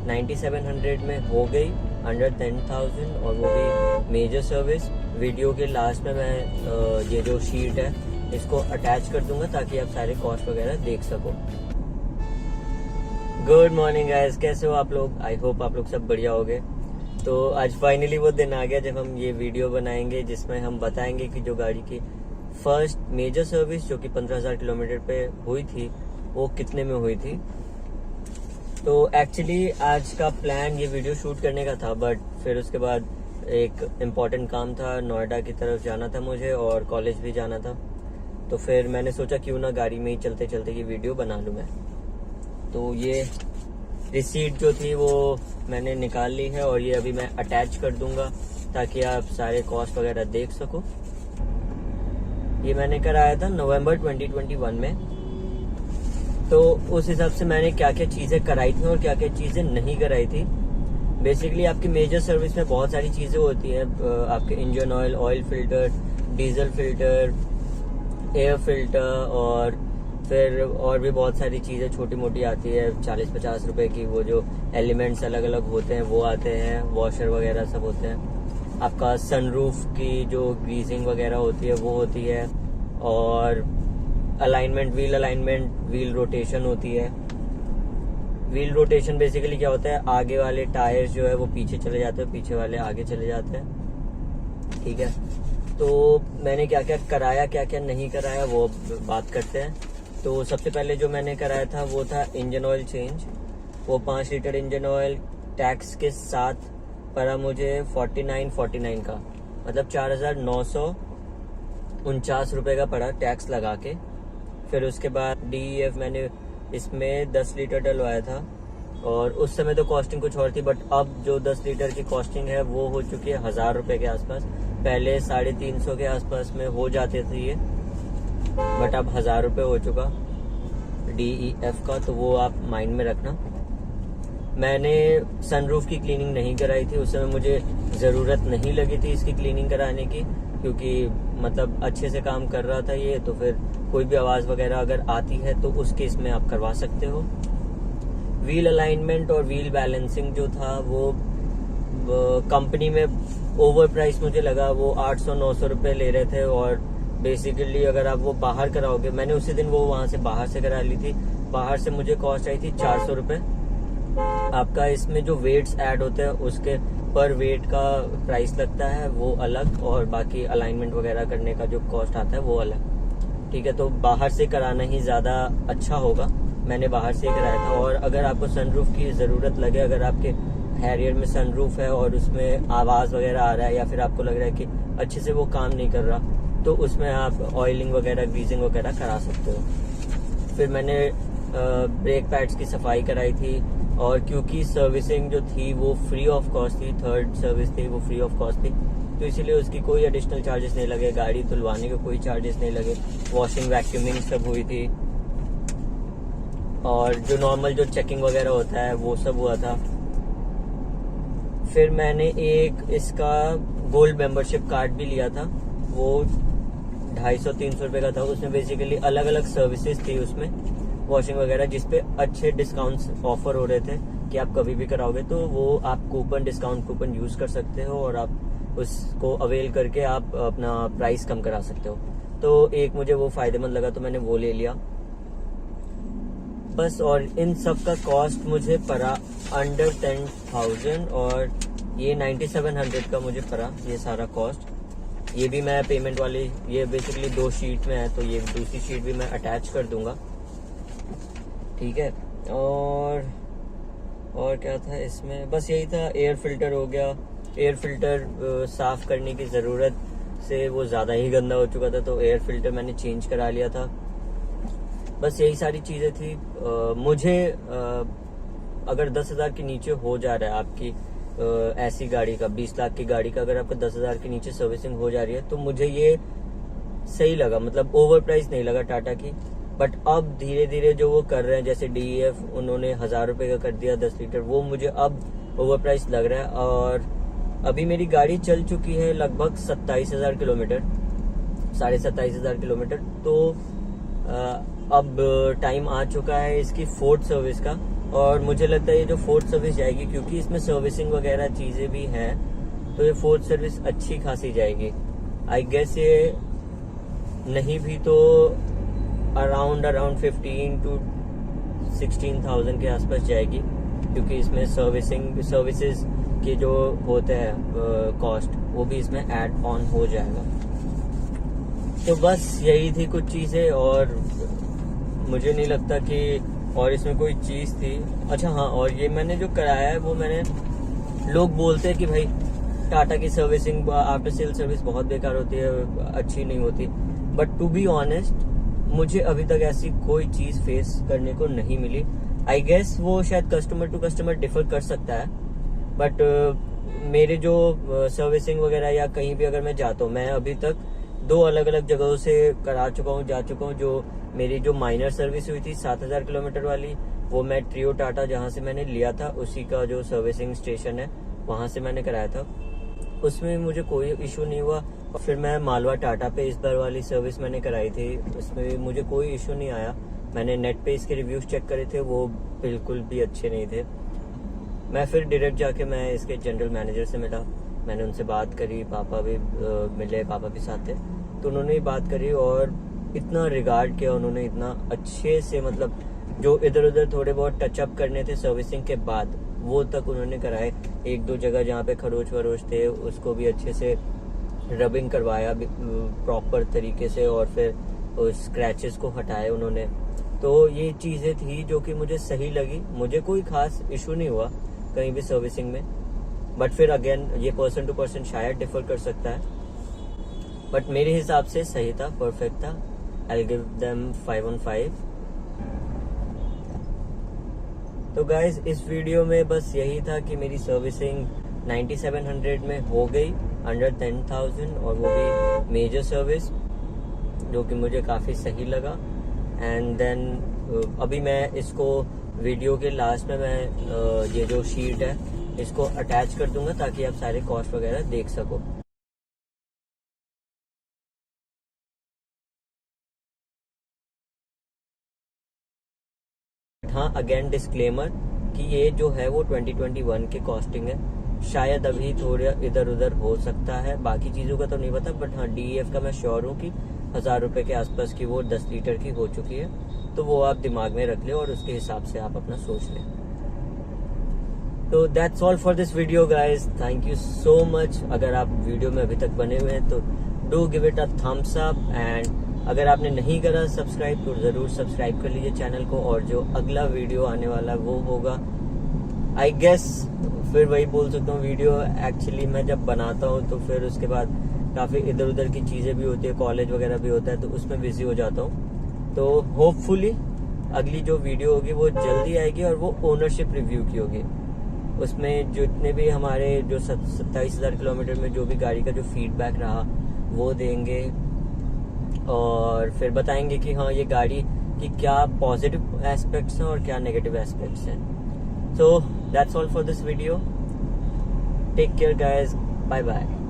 9700 में हो गई अंडर 10,000, और वो भी मेजर सर्विस। वीडियो के लास्ट में मैं ये जो शीट है इसको अटैच कर दूंगा ताकि आप सारे कॉस्ट वगैरह देख सको। गुड मॉर्निंग गाइस, कैसे हो आप लोग? आई होप आप लोग सब बढ़िया होगे। तो आज फाइनली वो दिन आ गया जब हम ये वीडियो बनाएंगे जिसमें हम बताएंगे कि जो गाड़ी की फर्स्ट मेजर सर्विस जो कि 15,000 किलोमीटर पे हुई थी वो कितने में हुई थी। तो एक्चुअली आज का प्लान ये वीडियो शूट करने का था, बट फिर उसके बाद एक इम्पॉर्टेंट काम था, नोएडा की तरफ जाना था मुझे और कॉलेज भी जाना था। तो फिर मैंने सोचा क्यों ना गाड़ी में ही चलते चलते ये वीडियो बना लूँ मैं। तो ये रिसीट जो थी वो मैंने निकाल ली है और ये अभी मैं अटैच कर दूंगा ताकि आप सारे कॉस्ट वगैरह देख सको। ये मैंने कराया था नवंबर 2021 में। तो उस हिसाब से मैंने क्या क्या चीज़ें कराई थी और क्या क्या चीज़ें नहीं कराई थी। बेसिकली आपकी मेजर सर्विस में बहुत सारी चीज़ें होती हैं, आपके engine oil, oil filter, diesel filter, air filter और फिर और भी बहुत सारी चीज़ें छोटी मोटी आती है 40-50 रुपए की। वो जो एलिमेंट्स अलग अलग होते हैं वो आते हैं, वॉशर वगैरह सब होते हैं। आपका सनरूफ की जो ग्रीसिंग वगैरह होती है वो होती है, और alignment, wheel alignment, wheel rotation होती है। व्हील रोटेशन बेसिकली क्या होता है, आगे वाले टायर्स जो है वो पीछे चले जाते हैं, पीछे वाले आगे चले जाते हैं। ठीक है, तो मैंने क्या क्या कराया क्या क्या नहीं कराया वो बात करते हैं। तो सबसे पहले जो मैंने कराया था वो था इंजन ऑयल चेंज। वो 5 लीटर इंजन ऑयल टैक्स के साथ पड़ा मुझे 49 का, मतलब 4,949 रुपये का पड़ा टैक्स लगा के। फिर उसके बाद DEF मैंने इसमें 10 लीटर डलवाया था और उस समय तो कॉस्टिंग कुछ और थी, बट अब जो 10 लीटर की कॉस्टिंग है वो हो चुकी है 1,000 रुपये के आसपास। पहले 350 के आसपास में हो जाते थे ये, बट अब 1,000 रुपये हो चुका DEF का, तो वो आप माइंड में रखना। मैंने सनरूफ की क्लीनिंग नहीं कराई थी, उस समय मुझे ज़रूरत नहीं लगी थी इसकी क्लीनिंग कराने की, क्योंकि मतलब अच्छे से काम कर रहा था ये। तो फिर कोई भी आवाज़ वगैरह अगर आती है तो उस केस में आप करवा सकते हो। व्हील अलाइनमेंट और व्हील बैलेंसिंग जो था वो कंपनी में ओवर प्राइस मुझे लगा। वो 800-900 रुपये ले रहे थे, और बेसिकली अगर आप वो बाहर कराओगे, मैंने उसी दिन वो वहाँ से बाहर से करा ली थी, बाहर से मुझे कॉस्ट आई थी 400 रुपये। आपका इसमें जो वेट्स ऐड होते हैं उसके पर वेट का प्राइस लगता है वो अलग, और बाकी अलाइनमेंट वगैरह करने का जो कॉस्ट आता है वो अलग। ठीक है, तो बाहर से कराना ही ज़्यादा अच्छा होगा। मैंने बाहर से ही कराया था। और अगर आपको सनरूफ की ज़रूरत लगे, अगर आपके हैरियर में सनरूफ है और उसमें आवाज़ वगैरह आ रहा है या फिर आपको लग रहा है कि अच्छे से वो काम नहीं कर रहा, तो उसमें आप ऑयलिंग वगैरह, ग्रीजिंग वगैरह करा सकते हो। फिर मैंने ब्रेक पैड्स की सफाई कराई थी, और क्योंकि सर्विसिंग जो थी वो फ्री ऑफ कॉस्ट थी, थर्ड सर्विस थी वो फ्री ऑफ कॉस्ट थी, तो इसीलिए उसकी कोई एडिशनल चार्जेस नहीं लगे, गाड़ी धुलवाने के कोई चार्जेस नहीं लगे। वॉशिंग, वैक्यूमिंग सब हुई थी, और जो नॉर्मल जो चेकिंग वगैरह होता है वो सब हुआ था। फिर मैंने एक इसका गोल्ड मेंबरशिप कार्ड भी लिया था, वो 250-300 रुपये का था। उसमें बेसिकली अलग अलग सर्विसेज थी उसमें, वॉशिंग वगैरह, जिसपे अच्छे डिस्काउंट्स ऑफर हो रहे थे कि आप कभी भी कराओगे तो वो आप कूपन, डिस्काउंट कूपन यूज कर सकते हो और आप उसको अवेल करके आप अपना प्राइस कम करा सकते हो। तो एक मुझे वो फायदेमंद लगा तो मैंने वो ले लिया बस। और इन सब का कॉस्ट मुझे पड़ा अंडर 10,000, और ये 9700 का मुझे पड़ा ये सारा कॉस्ट। ये भी मैं पेमेंट वाली, ये बेसिकली 2 शीट में है, तो ये दूसरी शीट भी मैं अटैच कर दूंगा। ठीक है, और क्या था इसमें, बस यही था। एयर फिल्टर हो गया, एयर फिल्टर साफ करने की ज़रूरत से वो ज़्यादा ही गंदा हो चुका था, तो एयर फिल्टर मैंने चेंज करा लिया था। बस यही सारी चीज़ें थी। मुझे अगर 10,000 के नीचे हो जा रहा है आपकी ऐसी गाड़ी का, 20 लाख की गाड़ी का, अगर आपका 10,000 के नीचे सर्विसिंग हो जा रही है तो मुझे ये सही लगा, मतलब ओवर प्राइस नहीं लगा टाटा की। बट अब धीरे धीरे जो वो कर रहे हैं, जैसे DEF उन्होंने 1,000 रुपये का कर दिया 10 लीटर, वो मुझे अब ओवर प्राइस लग रहा है। और अभी मेरी गाड़ी चल चुकी है लगभग 27,000 किलोमीटर, 27,500 किलोमीटर। तो अब टाइम आ चुका है इसकी 4th सर्विस का, और मुझे लगता है ये जो फोर्थ सर्विस जाएगी, क्योंकि इसमें सर्विसिंग वगैरह चीज़ें भी हैं, तो ये फोर्थ सर्विस अच्छी खासी जाएगी। आई गेस ये नहीं भी तो अराउंड 15 to 16,000 के आसपास जाएगी, क्योंकि इसमें सर्विसेज के जो होते हैं कॉस्ट वो भी इसमें ऐड ऑन हो जाएगा। तो बस यही थी कुछ चीज़ें, और मुझे नहीं लगता कि और इसमें कोई चीज़ थी। अच्छा हाँ, और ये मैंने जो कराया है वो मैंने, लोग बोलते हैं कि भाई टाटा की सर्विसिंग आफ्टर सेल सर्विस बहुत बेकार होती है, अच्छी नहीं होती, बट टू बी ऑनेस्ट मुझे अभी तक ऐसी कोई चीज़ फेस करने को नहीं मिली। आई गेस वो शायद कस्टमर टू कस्टमर डिफर कर सकता है, बट मेरे जो सर्विसिंग वगैरह या कहीं भी अगर मैं जाता हूँ, मैं अभी तक 2 अलग अलग जगहों से करा चुका हूँ, जा चुका हूँ। जो मेरी जो माइनर सर्विस हुई थी 7,000 किलोमीटर वाली, वो मैं ट्रियो टाटा जहाँ से मैंने लिया था उसी का जो सर्विसिंग स्टेशन है वहाँ से मैंने कराया था, उसमें मुझे कोई इशू नहीं हुआ। और फिर मैं मालवा टाटा पे इस बार वाली सर्विस मैंने कराई थी, उसमें भी मुझे कोई इशू नहीं आया। मैंने नेट पे इसके रिव्यूज चेक करे थे, वो बिल्कुल भी अच्छे नहीं थे। मैं फिर डायरेक्ट जाके मैं इसके जनरल मैनेजर से मिला, मैंने उनसे बात करी, पापा भी मिले, पापा भी साथ थे, तो उन्होंने बात करी और इतना रिगार्ड किया उन्होंने, इतना अच्छे से, मतलब जो इधर उधर थोड़े बहुत टचअप करने थे सर्विसिंग के बाद वो तक उन्होंने कराए। 1-2 जगह जहाँ पे खरोच वरोच थे उसको भी अच्छे से रबिंग करवाया प्रॉपर तरीके से, और फिर उस स्क्रैचेस को हटाए उन्होंने। तो ये चीज़ें थी जो कि मुझे सही लगी, मुझे कोई खास इशू नहीं हुआ कहीं भी सर्विसिंग में। बट फिर अगेन ये पर्सन टू पर्सन शायद डिफर कर सकता है, बट मेरे हिसाब से सही था, परफेक्ट था। I give them 5 on 5। तो गाइज इस वीडियो में बस यही था कि मेरी सर्विसिंग 9700 में हो गई, अंडर 10,000, और वो भी मेजर सर्विस, जो कि मुझे काफ़ी सही लगा। एंड देन अभी मैं इसको वीडियो के लास्ट में मैं ये जो शीट है इसको अटैच कर दूंगा ताकि आप सारे कॉस्ट वगैरह देख सको। हाँ, अगेन डिस्क्लेमर कि ये जो है वो 2021 के कॉस्टिंग है, शायद अभी थोड़ा इधर उधर हो सकता है, बाकी चीज़ों का तो नहीं पता, बट हाँ DEF का मैं श्योर हूँ कि 1000 रुपये के आसपास की वो 10 लीटर की हो चुकी है। तो वो आप दिमाग में रख लें और उसके हिसाब से आप अपना सोच लें। तो that's all for this video guys, thank you so much. अगर आप वीडियो में अभी तक बने हुए हैं तो do give it a thumbs up, and अगर आपने नहीं करा सब्सक्राइब तो ज़रूर सब्सक्राइब कर लीजिए चैनल को। और जो अगला वीडियो आने वाला वो होगा, आई गेस फिर वही बोल सकता हूँ, वीडियो एक्चुअली मैं जब बनाता हूँ तो फिर उसके बाद काफ़ी इधर उधर की चीज़ें भी होती है, कॉलेज वगैरह भी होता है, तो उसमें बिजी हो जाता हूँ। तो होपफुली अगली जो वीडियो होगी वो जल्दी आएगी, और वो ओनरशिप रिव्यू की होगी। उसमें जितने भी हमारे जो 27,000 किलोमीटर में जो भी गाड़ी का जो फीडबैक रहा वो देंगे, और फिर बताएंगे कि हाँ ये गाड़ी की क्या पॉजिटिव एस्पेक्ट्स हैं और क्या नेगेटिव एस्पेक्ट्स हैं। So that's all for this video, take care guys, bye bye.